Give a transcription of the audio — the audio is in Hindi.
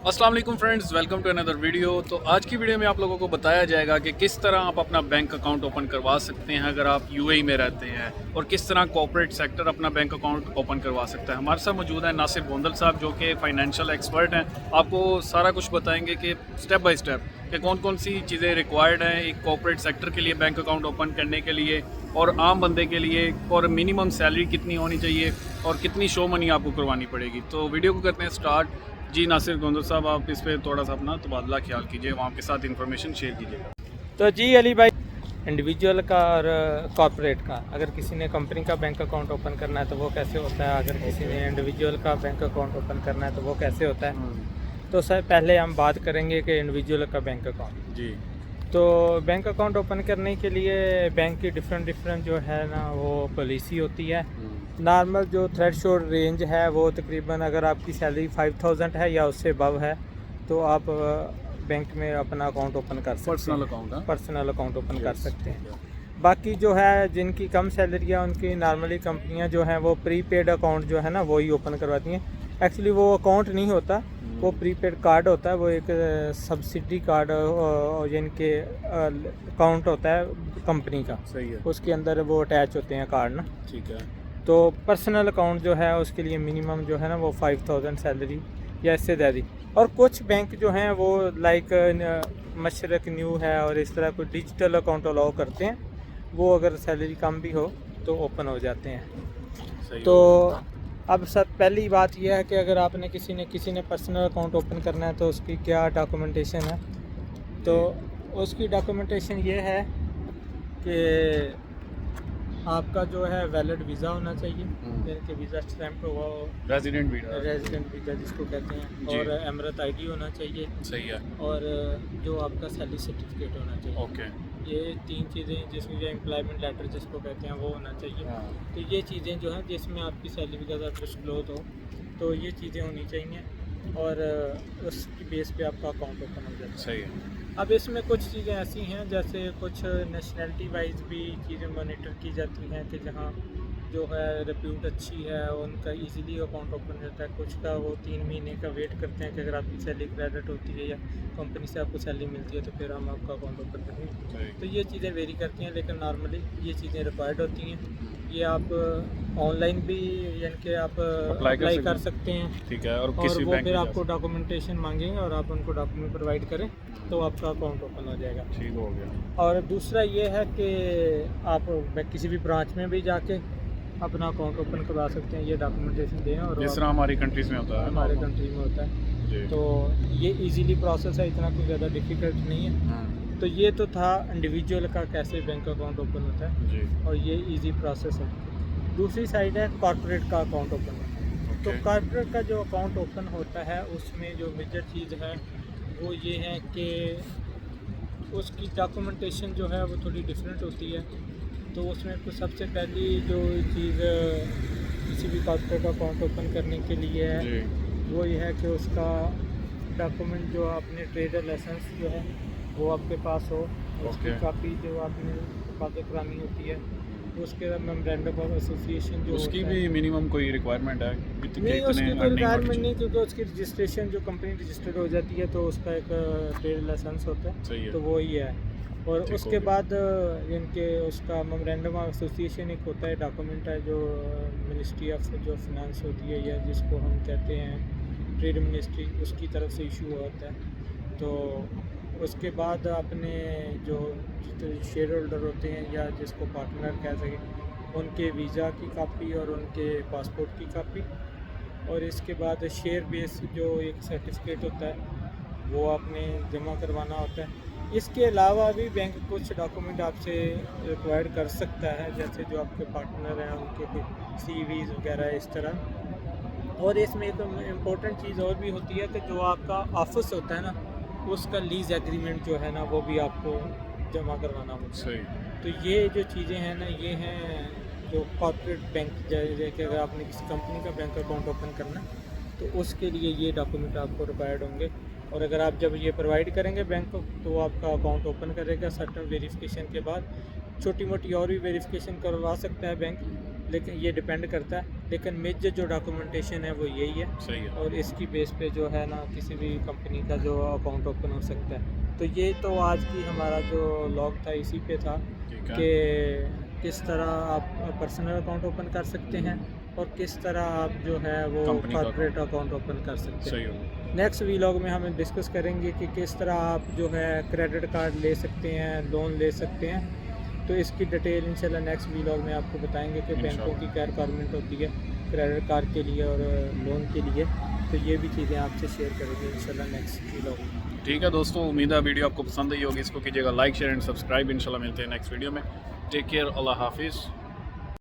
अस्सलाम वालेकुम friends, welcome to another video. तो आज की वीडियो में आप लोगों को बताया जाएगा कि किस तरह आप अपना बैंक अकाउंट ओपन करवा सकते हैं अगर आप यूएई में रहते हैं, और किस तरह कॉर्पोरेट सेक्टर अपना बैंक अकाउंट ओपन करवा सकता है। हमारे साथ मौजूद है नासिर गोंदल साहब, जो कि फाइनेंशियल एक्सपर्ट हैं। आपको सारा कुछ बताएंगे कि स्टेप बाय स्टेप कि कौन कौन सी चीज़ें रिक्वायर्ड हैं एक कॉर्पोरेट सेक्टर के लिए बैंक अकाउंट ओपन करने के लिए, और आम बंदे के लिए, और मिनिमम सैलरी कितनी होनी चाहिए और कितनी शो मनी आपको करवानी पड़ेगी। तो वीडियो को करते हैं स्टार्ट। जी नासिर गोंदल साहब, आप इस पे थोड़ा सा अपना तबादला ख्याल कीजिए, वहाँ के साथ इन्फॉर्मेशन शेयर कीजिएगा। तो जी अली भाई, इंडिविजुअल का और कॉर्पोरेट का, अगर किसी ने कंपनी का बैंक अकाउंट ओपन करना है तो वो कैसे होता है, अगर किसी ने इंडिविजुअल का बैंक अकाउंट ओपन करना है तो वो कैसे होता है। तो सर पहले हम बात करेंगे कि इंडिविजुअल का बैंक अकाउंट। जी। तो बैंक अकाउंट ओपन करने के लिए बैंक की डिफरेंट जो है ना वो पॉलिसी होती है। नॉर्मल जो थ्रेशोल्ड रेंज है वो तकरीबन, अगर आपकी सैलरी 5000 है या उससे अबव है तो आप बैंक में अपना अकाउंट ओपन कर सकते हैं। पर्सनल अकाउंट ओपन कर सकते हैं। बाकी जो है जिनकी कम सैलरी है उनकी नॉर्मली कंपनियां जो हैं वो प्रीपेड अकाउंट जो है ना वो ही ओपन करवाती हैं। एक्चुअली वो अकाउंट नहीं होता, वो प्रीपेड कार्ड होता है, वो एक सब्सिडी कार्ड जिनके अकाउंट होता है कंपनी का। सही है। उसके अंदर वो अटैच होते हैं कार्ड ना। ठीक है। तो पर्सनल अकाउंट जो है उसके लिए मिनिमम जो है ना वो 5000 सैलरी या इससे ज़्यादा। और कुछ बैंक जो हैं वो लाइक मशरक न्यू है और इस तरह कोई डिजिटल अकाउंट अलाउ करते हैं, वो अगर सैलरी कम भी हो तो ओपन हो जाते हैं। सही तो अब सर पहली बात यह है कि अगर आपने किसी ने पर्सनल अकाउंट ओपन करना है तो उसकी क्या डॉक्यूमेंटेशन है। तो उसकी डॉक्यूमेंटेशन ये है कि आपका जो है वैलिड वीज़ा होना चाहिए, यानी कि वीज़ा स्टैम्प हुआ हो, रेजिडेंट रेजिडेंट वीज़ा जिसको कहते हैं, जी। और एमरत आईडी होना चाहिए, सही है। और जो आपका सैलरी सर्टिफिकेट होना चाहिए। ओके। ये 3 चीज़ें, जिसमें जो एम्प्लॉयमेंट लेटर जिसको कहते हैं वो होना चाहिए। हाँ। तो ये चीज़ें जो हैं जिसमें आपकी सैलरी का डिस्क्लोज हो, तो ये चीज़ें होनी चाहिए, और उसकी बेस पे आपका अकाउंट ओपन हो जाता है। सही है। अब इसमें कुछ चीज़ें ऐसी हैं, जैसे कुछ नेशनैलिटी वाइज भी चीज़ें मॉनिटर की जाती हैं कि जहाँ जो है रिप्यूट अच्छी है उनका इजीली अकाउंट ओपन रहता है। कुछ का वो 3 महीने का वेट करते हैं कि अगर आपकी सैलरी क्रेडिट होती है या कंपनी से आपको सैलरी मिलती है तो फिर हम आपका अकाउंट ओपन करेंगे। तो ये चीज़ें वेरी करती हैं, लेकिन नॉर्मली ये चीज़ें रिक्वायर्ड होती हैं। ये आप ऑनलाइन भी यानी कि आप अप्लाई कर सकते हैं। ठीक है। और और किसी वो बैंक फिर में आपको डॉक्यूमेंटेशन मांगेंगे और आप उनको डॉक्यूमेंट प्रोवाइड करें तो आपका अकाउंट ओपन हो जाएगा। ठीक हो गया। और दूसरा ये है कि आप किसी भी ब्रांच में भी जाके अपना अकाउंट ओपन करवा सकते हैं, ये डॉक्यूमेंटेशन दें। और जिस तरह हमारी कंट्रीज में होता है, हमारे कंट्री में होता है, जी। तो ये इजीली प्रोसेस है, इतना कुछ ज़्यादा डिफ़िकल्ट नहीं है। तो ये तो था इंडिविजुअल का कैसे बैंक अकाउंट ओपन होता है, जी। और ये इजी प्रोसेस है। दूसरी साइड है कॉर्पोरेट का अकाउंट ओपन होना। तो कॉर्पोरेट का जो अकाउंट ओपन होता है उसमें जो मेजर चीज़ है वो ये है कि उसकी डॉक्यूमेंटेशन जो है वो थोड़ी डिफरेंट होती है। तो उसमें कुछ सबसे पहली जो चीज़ किसी भी कॉर्पोरेट अकाउंट ओपन करने के लिए है जी। वो ये है कि उसका डॉक्यूमेंट जो आपने ट्रेडर लाइसेंस जो है वो आपके पास हो, उसकी कापी जो आपने हिफाजत करानी होती है, उसके मेमोरेंडम ऑफ एसोसिएशन जो उसकी होता है। भी मिनिमम कोई रिक्वायरमेंट है? नहीं, उसकी कोई रिक्वायरमेंट नहीं, क्योंकि उसकी रजिस्ट्रेशन जो कंपनी रजिस्टर्ड हो जाती है तो उसका एक ट्रेड लाइसेंस होता है। सही है। तो वो ही है। और ठीक हो उसके गया। बाद इनके उसका मेमोरेंडम ऑफ एसोसिएशन एक होता है, डॉक्यूमेंट है जो मिनिस्ट्री ऑफ जो फाइनेंस होती है या जिसको हम कहते हैं ट्रेड मिनिस्ट्री, उसकी तरफ से इशू होता है। तो उसके बाद अपने जो शेयर होल्डर होते हैं या जिसको पार्टनर कह सकें, उनके वीज़ा की कापी और उनके पासपोर्ट की कापी, और इसके बाद शेयर बेस जो एक सर्टिफिकेट होता है वो आपने जमा करवाना होता है। इसके अलावा भी बैंक कुछ डॉक्यूमेंट आपसे रिक्वायर कर सकता है, जैसे जो आपके पार्टनर हैं उनके CVs वगैरह इस तरह। और इसमें एक इम्पोर्टेंट चीज़ और भी होती है कि जो आपका ऑफिस होता है ना, उसका लीज़ एग्रीमेंट जो है ना वो भी आपको जमा करवाना होता है। सही। तो ये जो चीज़ें हैं ना, ये हैं जो कॉर्पोरेट बैंक, जैसे कि अगर आपने किसी कंपनी का बैंक अकाउंट ओपन करना है तो उसके लिए ये डॉक्यूमेंट आपको रिक्वायर्ड होंगे। और अगर आप जब ये प्रोवाइड करेंगे बैंक को तो आपका अकाउंट ओपन करेगा। सर्टन वेरिफिकेशन के बाद छोटी मोटी और भी वेरिफिकेशन करवा सकता है बैंक, लेकिन ये डिपेंड करता है, लेकिन मेजर जो डॉक्यूमेंटेशन है वो यही है। सही है। और इसकी बेस पे जो है ना किसी भी कंपनी का जो अकाउंट ओपन हो सकता है। तो ये तो आज की हमारा जो लॉग था इसी पे था ठीक है। कि किस तरह आप पर्सनल अकाउंट ओपन कर सकते हैं और किस तरह आप जो है वो कंपनी का कॉर्पोरेट अकाउंट ओपन कर सकते सही हैं। हो। नेक्स्ट वीलॉग में हम डिस्कस करेंगे कि किस तरह आप जो है क्रेडिट कार्ड ले सकते हैं, लोन ले सकते हैं। तो इसकी डिटेल इंशाल्लाह नेक्स्ट वीलॉग में आपको बताएंगे कि बैंकों की क्या रिक्वायरमेंट होती है क्रेडिट कार्ड के लिए और लोन के लिए। तो ये भी चीज़ें आपसे शेयर करेंगे इंशाल्लाह नेक्स्ट वीलॉग में। ठीक है दोस्तों, उम्मीद है वीडियो आपको पसंद आई होगी। इसको कीजिएगा लाइक, शेयर एंड सब्सक्राइब। इंशाल्लाह मिलते हैं नेक्स्ट वीडियो में। टेक केयर, अल्लाह हाफिज़।